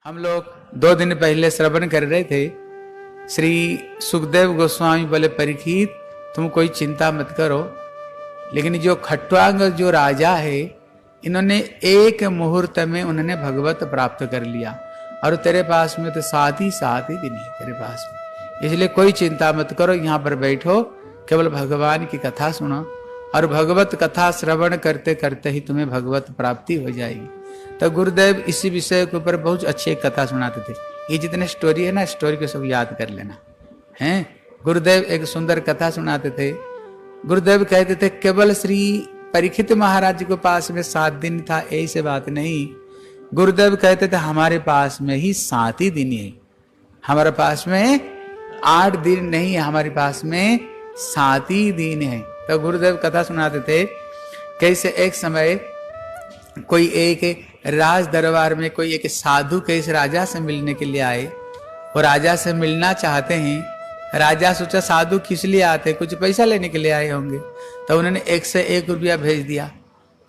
हम लोग 2 दिन पहले श्रवण कर रहे थे। श्री सुखदेव गोस्वामी बोले, परीक्षित तुम कोई चिंता मत करो, लेकिन जो खट्वांग जो राजा है, इन्होंने एक मुहूर्त में उन्होंने भगवत प्राप्त कर लिया और तेरे पास में तो साथ ही दिन है तेरे पास में, इसलिए कोई चिंता मत करो, यहाँ पर बैठो, केवल भगवान की कथा सुनो और भगवत कथा श्रवण करते करते ही तुम्हें भगवत प्राप्ति हो जाएगी। तो गुरुदेव इसी विषय के ऊपर बहुत अच्छी कथा सुनाते थे। ये जितने स्टोरी है ना, स्टोरी को सब याद कर लेना हैं। गुरुदेव एक सुंदर कथा सुनाते थे। गुरुदेव कहते थे केवल श्री परीक्षित महाराज के पास में 7 दिन था, ऐसे बात नहीं। गुरुदेव कहते थे हमारे पास में ही 7 ही दिन है, हमारे पास में 8 दिन नहीं है, हमारे पास में 7 ही दिन है। तो गुरुदेव कथा सुनाते थे कैसे एक समय कोई एक राज दरबार में कोई एक साधु कैसे राजा से मिलने के लिए आए। वो राजा से मिलना चाहते हैं। राजा सोचा साधु किस लिए आते, कुछ पैसा लेने के लिए आए होंगे। तो उन्होंने 1 से 1 रुपया भेज दिया।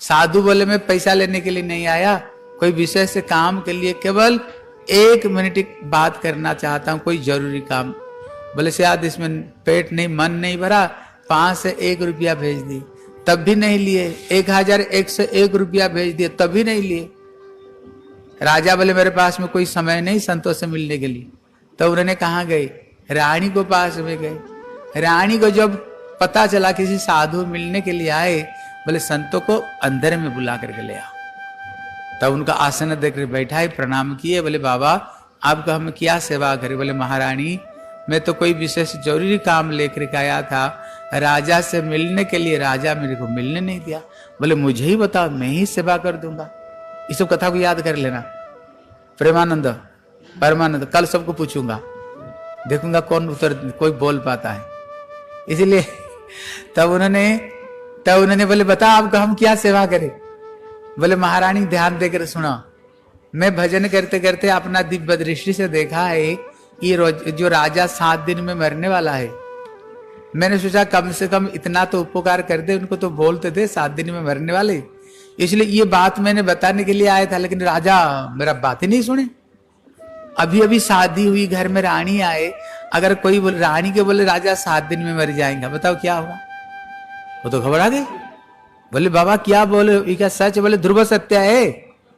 साधु बोले मैं पैसा लेने के लिए नहीं आया, कोई विशेष काम के लिए केवल 1 मिनट बात करना चाहता हूँ, कोई जरूरी काम। बोले शायद इसमें पेट नहीं मन नहीं भरा, 5 से 1 रुपया भेज दी, तब भी नहीं लिए। 1001 रुपया भेज दिए, तब भी नहीं लिए। राजा बोले मेरे पास में कोई समय नहीं संतों से मिलने के लिए। तो उन्होंने कहाँ गए, रानी को पास में गए। रानी को जब पता चला किसी साधु मिलने के लिए आए, बोले संतों को अंदर में बुला करके ले आओ। तब उनका आसन देकर बैठाए, प्रणाम किए, बोले बाबा आपको हम क्या सेवा करें। बोले महारानी मैं तो कोई विशेष जरूरी काम लेकर के आया था, राजा से मिलने के लिए, राजा मेरे को मिलने नहीं दिया। बोले मुझे ही बताओ, मैं ही सेवा कर दूंगा। इस सब कथा को याद कर लेना। प्रेमानंद परमानंद कल सबको पूछूंगा, देखूंगा कौन उत्तर कोई बोल पाता है। इसलिए तब उन्होंने बोले बता आपको हम क्या सेवा करें। बोले महारानी ध्यान देकर सुनो, मैं भजन करते करते अपना दिव्य दृष्टि से देखा है ये जो राजा 7 दिन में मरने वाला है। मैंने सोचा कम से कम इतना तो उपकार कर दे, उनको तो बोलते थे 7 दिन में मरने वाले, इसलिए ये बात मैंने बताने के लिए आया था। लेकिन राजा मेरा बात ही नहीं सुने। अभी अभी शादी हुई, घर में रानी आए, अगर कोई बोले रानी के बोले राजा 7 दिन में मर जाएंगे, बताओ क्या होगा। वो तो घबरा गए। बोले बाबा क्या बोले, ये क्या सच। बोले ध्रुव सत्य है,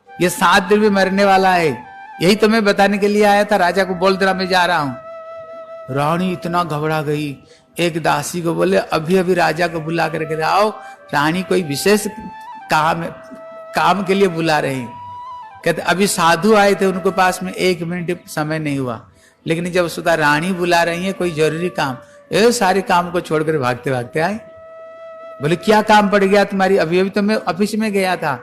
ये 7 दिन में मरने वाला है, यही तो मैं बताने के लिए आया था, राजा को बोल देना मैं जा रहा हूं। रानी इतना घबरा गई। एक दासी को बोले अभी अभी राजा को बुला करके आओ, रानी कोई विशेष काम के लिए बुला रहे हैं। कहते अभी साधु आए थे, उनके पास में 1 मिनट समय नहीं हुआ, लेकिन जब सुधा रानी बुला रही है कोई जरूरी काम, ये सारे काम को छोड़कर भागते भागते आए। बोले क्या काम पड़ गया तुम्हारी। अभी अभी तो मैं ऑफिस में गया था।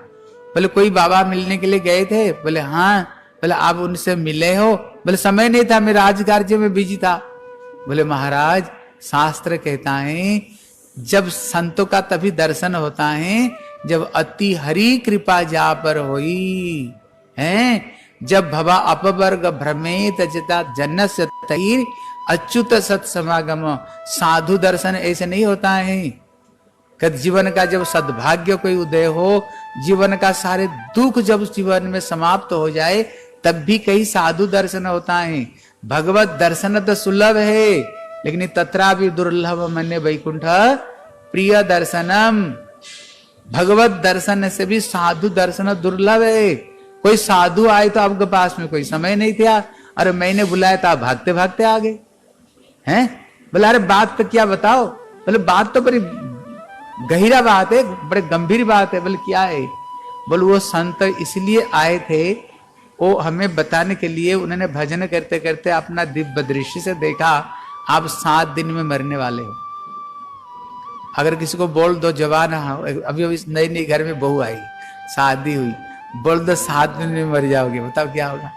बोले कोई बाबा मिलने के लिए गए थे। बोले हाँ। बोले आप उनसे मिले हो। बोले समय नहीं था, मैं राजकार्य में बिजी था। बोले महाराज शास्त्र कहता है जब संतों का तभी दर्शन होता है जब अति हरि कृपा जा पर होई है। जब भवा अपवर्ग भ्रमेत जता जन्नस्य तैर अच्युत सत समागम। साधु दर्शन ऐसे नहीं होता है। कद जीवन का जब सद्भाग्य कोई उदय हो, जीवन का सारे दुख जब जीवन में समाप्त हो जाए, तब भी कई साधु दर्शन होता है। भगवत दर्शन तो सुलभ है, लेकिन तत्रा भी दुर्लभ मन्य वैकुंठ प्रिय दर्शनम। भगवत दर्शन से भी साधु दर्शन दुर्लभ है। कोई साधु आए तो आपके पास में कोई समय नहीं था, अरे मैंने बुलाया था, भागते भागते आ गए हैं। बोले अरे बात तो क्या बताओ। बोले बात तो बड़ी गहरा बात है, बड़े गंभीर बात है। बोले क्या है। बोले वो संत इसलिए आए थे, वो हमें बताने के लिए, उन्होंने भजन करते करते अपना दिव्य दृष्टि से देखा आप 7 दिन में मरने वाले हो। अगर किसी को बोल दो जवान, अभी अभी नई नई घर में बहू आई, शादी हुई, बोल दो 7 दिन में मर जाओगे, बताओ क्या होगा।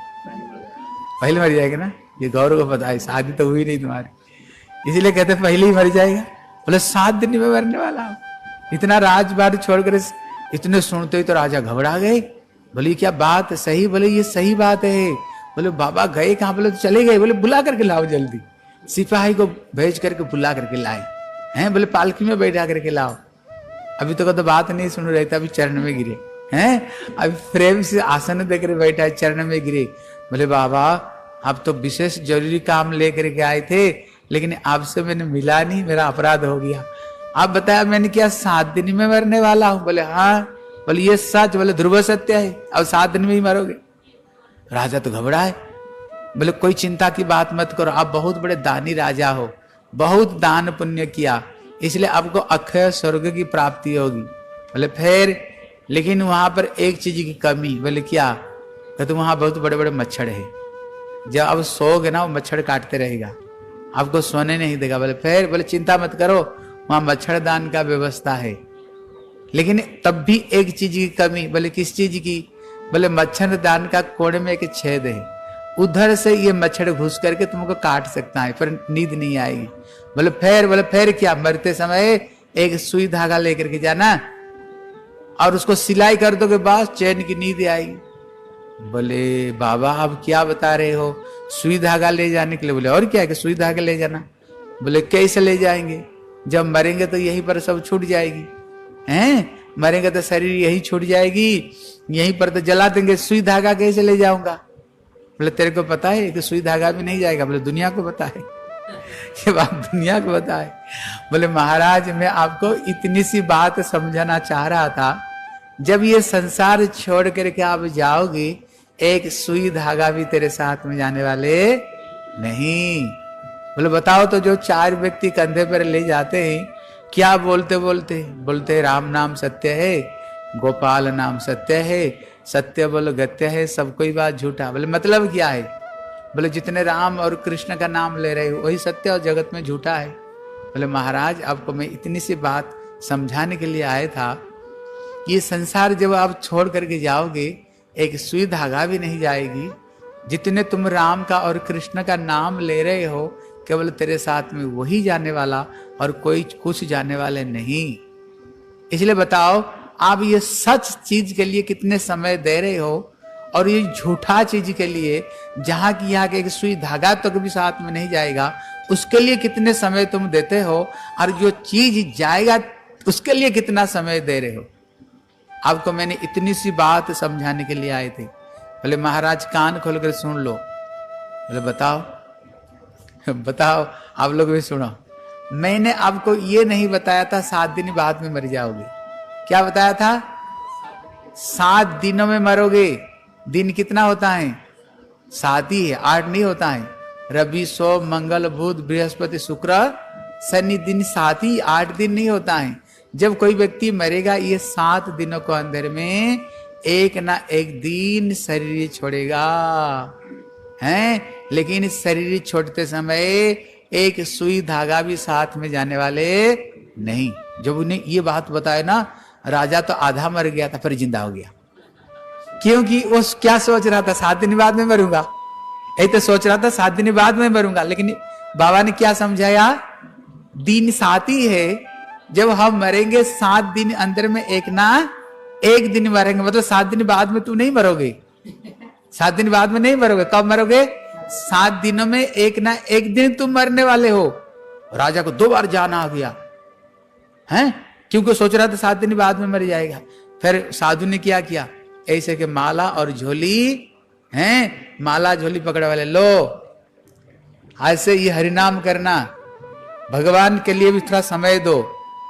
पहले मर जाएगा ना, ये गौरव को पता है, शादी तो हुई नहीं तुम्हारी, इसीलिए कहते पहले ही मर जाएगा। बोले 7 दिन में मरने वाला हो। इतना राजबाड़ी छोड़कर इतने सुनते ही तो राजा घबरा गए। बोले क्या बात सही। बोले ये सही बात है। बोले बाबा गए कहाँ। बोले तो चले गए। बोले बुला करके लाओ जल्दी। सिपाही को भेज करके बुला करके लाए हैं। बोले पालकी में बैठा करके लाओ। अभी तो बात नहीं सुन रहे थे, अभी चरण में गिरे हैं। अभी प्रेम से आसन देकर बैठा है, चरण में गिरे। बोले बाबा आप तो विशेष जरूरी काम लेकर के आए थे, लेकिन आपसे मैंने मिला नहीं, मेरा अपराध हो गया। आप बताया मैंने क्या 7 दिन में मरने वाला हूं? बोले हाँ। बोले ये सच? बोले ध्रुव सत्य है, अब 7 दिन में ही मरोगे। राजा तो घबराए। बोले कोई चिंता की बात मत करो, आप बहुत बड़े दानी राजा हो, बहुत दान पुण्य किया, इसलिए आपको अक्षय स्वर्ग की प्राप्ति होगी। बोले फिर? लेकिन वहां पर एक चीज की कमी। बोले क्या? कहते वहां बहुत बड़े बड़े मच्छर है, जब आप सोओगे ना वो मच्छर काटते रहेगा, आपको सोने नहीं देगा। बोले फिर? बोले चिंता मत करो, वहां मच्छरदान का व्यवस्था है, लेकिन तब भी एक चीज की कमी। बोले किस चीज की? बोले मच्छरदान का कोने में एक छेद है, उधर से ये मच्छर घुस करके तुमको काट सकता है, पर नींद नहीं आएगी। बोले फिर? बोले फिर क्या? मरते समय एक सुई धागा लेकर के जाना और उसको सिलाई कर दोगे, बस चैन की नींद आएगी। बोले बाबा आप क्या बता रहे हो, सुई धागा ले जाने के लिए? बोले और क्या है कि सुई धागा ले जाना? बोले कैसे ले जाएंगे, जब मरेंगे तो यहीं पर सब छूट जाएगी, हैं? मरेंगे तो शरीर यही छूट जाएगी, यहीं पर तो जला देंगे, सुई धागा कैसे ले जाऊंगा? बोले तेरे को पता है कि सुई धागा भी नहीं जाएगा? बोले दुनिया को पता है। ये बात दुनिया को पता है। बोले महाराज मैं आपको इतनी सी बात समझाना चाह रहा था, जब ये संसार छोड़ करके आप जाओगे, एक सुई धागा भी तेरे साथ में जाने वाले नहीं। बोले बताओ तो, जो 4 व्यक्ति कंधे पर ले जाते हैं, क्या बोलते बोलते? बोलते राम नाम सत्य है, गोपाल नाम सत्य है, सत्य बोलो गत्य है, सब कोई बात झूठा। बोले मतलब क्या है? बोले जितने राम और कृष्ण का नाम ले रहे हो वही सत्य और जगत में झूठा है। बोले महाराज आपको मैं इतनी सी बात समझाने के लिए आया था, ये संसार जब आप छोड़ करके जाओगे, एक सुई धागा भी नहीं जाएगी, जितने तुम राम का और कृष्ण का नाम ले रहे हो, केवल तेरे साथ में वही जाने वाला और कोई कुछ जाने वाले नहीं। इसलिए बताओ आप ये सच चीज के लिए कितने समय दे रहे हो, और ये झूठा चीज के लिए जहां की यहाँ के एक सुई धागा तक तो भी साथ में नहीं जाएगा, उसके लिए कितने समय तुम देते हो, और जो चीज जाएगा उसके लिए कितना समय दे रहे हो। आपको मैंने इतनी सी बात समझाने के लिए आए थे। बोले महाराज कान खोल कर सुन लो। बोले बताओ बताओ, आप लोग भी सुनो। मैंने आपको ये नहीं बताया था 7 दिन बाद में मर जाओगे। क्या बताया था? 7 दिनों में मरोगे। दिन कितना होता है? 7 ही है, 8 नहीं होता है। रवि सोम मंगल बुध बृहस्पति शुक्र शनि, दिन 7 ही, 8 दिन नहीं होता है। जब कोई व्यक्ति मरेगा, ये 7 दिनों को अंदर में एक ना एक दिन शरीर छोड़ेगा, हैं? लेकिन शरीर छोड़ते समय एक सुई धागा भी साथ में जाने वाले नहीं। जब उन्हें ये बात बताए ना, राजा तो आधा मर गया था, फिर जिंदा हो गया। क्योंकि वो क्या सोच रहा था? 7 दिन बाद में मरूंगा। यही तो सोच रहा था 7 दिन बाद में मरूंगा, लेकिन बाबा ने क्या समझाया? दिन 7 ही है, जब हम मरेंगे 7 दिन अंदर में एक ना एक दिन मरेंगे, मतलब 7 दिन बाद में तू नहीं मरोगे। 7 दिन बाद में नहीं मरोगे। कब मरोगे? 7 दिनों में एक ना एक दिन तुम मरने वाले हो। राजा को 2 बार जाना आ गया, हैं? क्योंकि सोच रहा था 7 दिन बाद में मर जाएगा। फिर साधु ने क्या किया? ऐसे के माला और झोली, हैं? माला झोली पकड़े वाले, लो आज से ये हरिनाम करना, भगवान के लिए भी थोड़ा समय दो।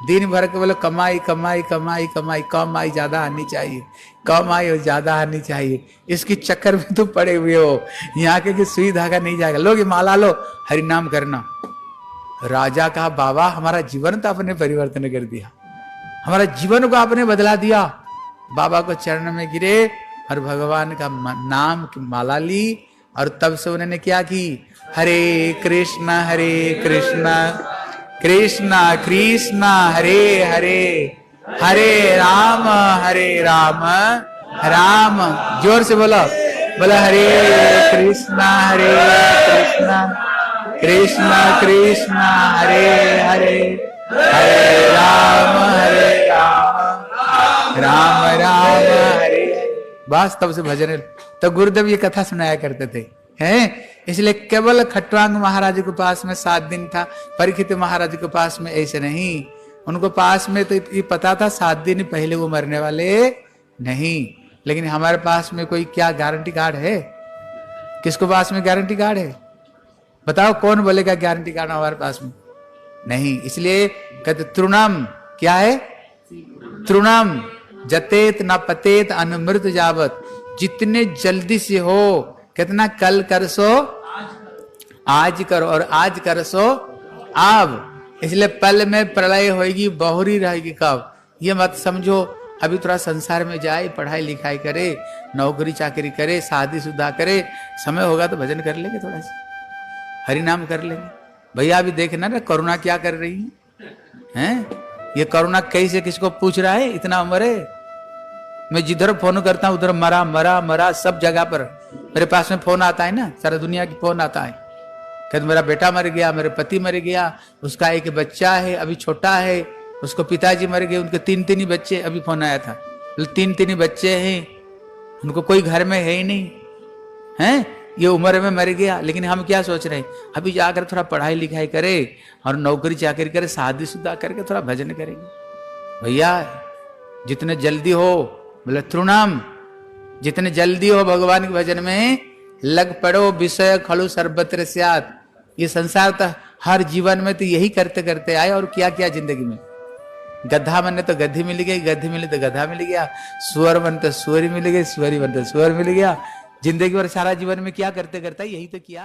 दिन भर के बोले कमाई कमाई कमाई कमाई, कम आई ज्यादा आनी चाहिए, कम आई और ज्यादा आनी चाहिए। इसकी चक्कर में तुम पड़े हुए हो। यहाँ के सुई धागा नहीं जाएगा, लो ये माला लो, हरिनाम करना। राजा कहा बाबा हमारा जीवन तो आपने परिवर्तन कर दिया, हमारा जीवन को आपने बदला दिया। बाबा को चरण में गिरे और भगवान का नाम की माला ली, और तब से उन्होंने क्या की? हरे कृष्ण कृष्ण कृष्ण हरे हरे, हरे राम राम, जोर से बोलो, बोलो हरे कृष्ण कृष्ण कृष्ण हरे हरे, हरे राम राम राम हरे। बस तब से भजन। तो गुरुदेव ये कथा सुनाया करते थे, हैं? इसलिए केवल खट्वांग महाराज के पास में 7 दिन था, परीक्षित महाराज के पास में ऐसे नहीं। उनको पास में तो ये पता था 7 दिन पहले वो मरने वाले नहीं, लेकिन हमारे पास में कोई क्या गारंटी कार्ड है? किसको पास में गारंटी कार्ड है? बताओ कौन बोलेगा गारंटी कार्ड हमारे पास में? नहीं। इसलिए कहते तृणम, क्या है? तृणम जतेत न पतेत अनुमृत जावत। जितने जल्दी से हो, कितना कल कर सो आज करो, और आज कर सो अब। इसलिए पल में प्रलय होगी, बहुरी रहेगी कब। ये मत समझो अभी थोड़ा संसार में जाए, पढ़ाई लिखाई करे, नौकरी चाकरी करे, शादी शुदा करे, समय होगा तो भजन कर लेंगे, थोड़ा सा हरि नाम कर लेंगे। भैया अभी देखना ना कोरोना क्या कर रही है? ये कोरोना कैसे किसको पूछ रहा है? इतना उम्र है। मैं जिधर फोन करता हूं उधर मरा मरा मरा, सब जगह पर मेरे पास में फोन आता है ना, सारा दुनिया की फोन आता है। कहते मेरा बेटा मर गया, मेरे पति मर गया, उसका एक बच्चा है अभी छोटा है, उसको पिताजी मर गए, उनके 3 ही बच्चे। अभी फोन आया था, 3 ही बच्चे हैं, उनको कोई घर में है ही नहीं है, ये उम्र में मर गया। लेकिन हम क्या सोच रहे हैं? अभी जाकर थोड़ा पढ़ाई लिखाई करे और नौकरी चाकरी करे, शादी शुदा करके थोड़ा भजन करेंगे। भैया जितने जल्दी हो, बोले तृणम, जितने जल्दी हो भगवान के भजन में लग पड़ो, विषय खड़ु सर्वत्र स्यात्। ये संसार तो हर जीवन में तो यही करते करते आए, और क्या क्या जिंदगी में। गधा बने तो गधी मिल गई, गधी मिली तो गधा मिल गया, सुअर बने तो सुअरी मिल गई, सुअरी बने तो सुअर मिल गया। जिंदगी भर सारा जीवन में क्या करते करते यही तो किया।